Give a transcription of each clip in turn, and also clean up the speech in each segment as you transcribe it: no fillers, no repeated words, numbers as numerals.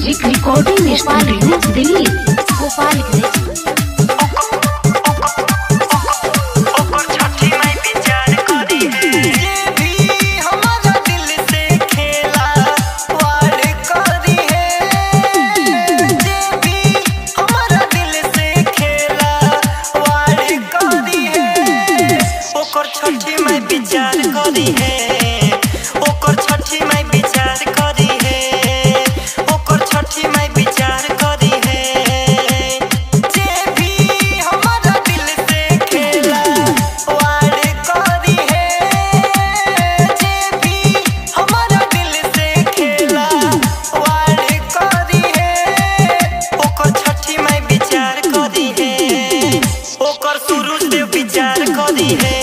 Music recording studio Delhi Gopalganj. छठी मैं विचार करी है ओकर छठी मैं विचार करी है ओकर छठी मैं विचार करी है जे भी हमारा दिल से खेला वार करी है जे भी हमारा दिल से खेला वार करी है ओकर छठी मैं विचार करी है ओकर शुरू से विचार करी है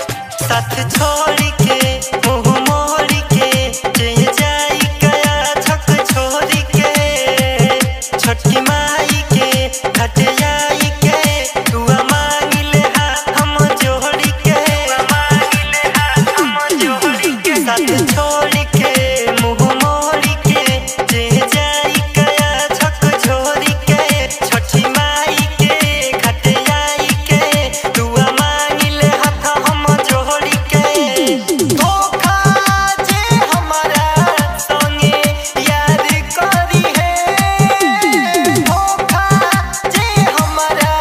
छोड़ के मुँह मोड़ के जाई गया छक छोड़ के छठी माई के घट जाई के दुआ मांग ले हम जोड़ के साथ छोड़ के मुँह मोड़ के जाई गया छक छोड़ के छठी माई के घट जाई के दुआ मांग ले हम जोड़ के धोखा जे हमारा संगे याद करी है धोखा जे हमारा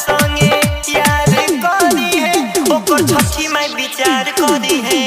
संगे याद करी है ओकर छठी मैं विचार करी है।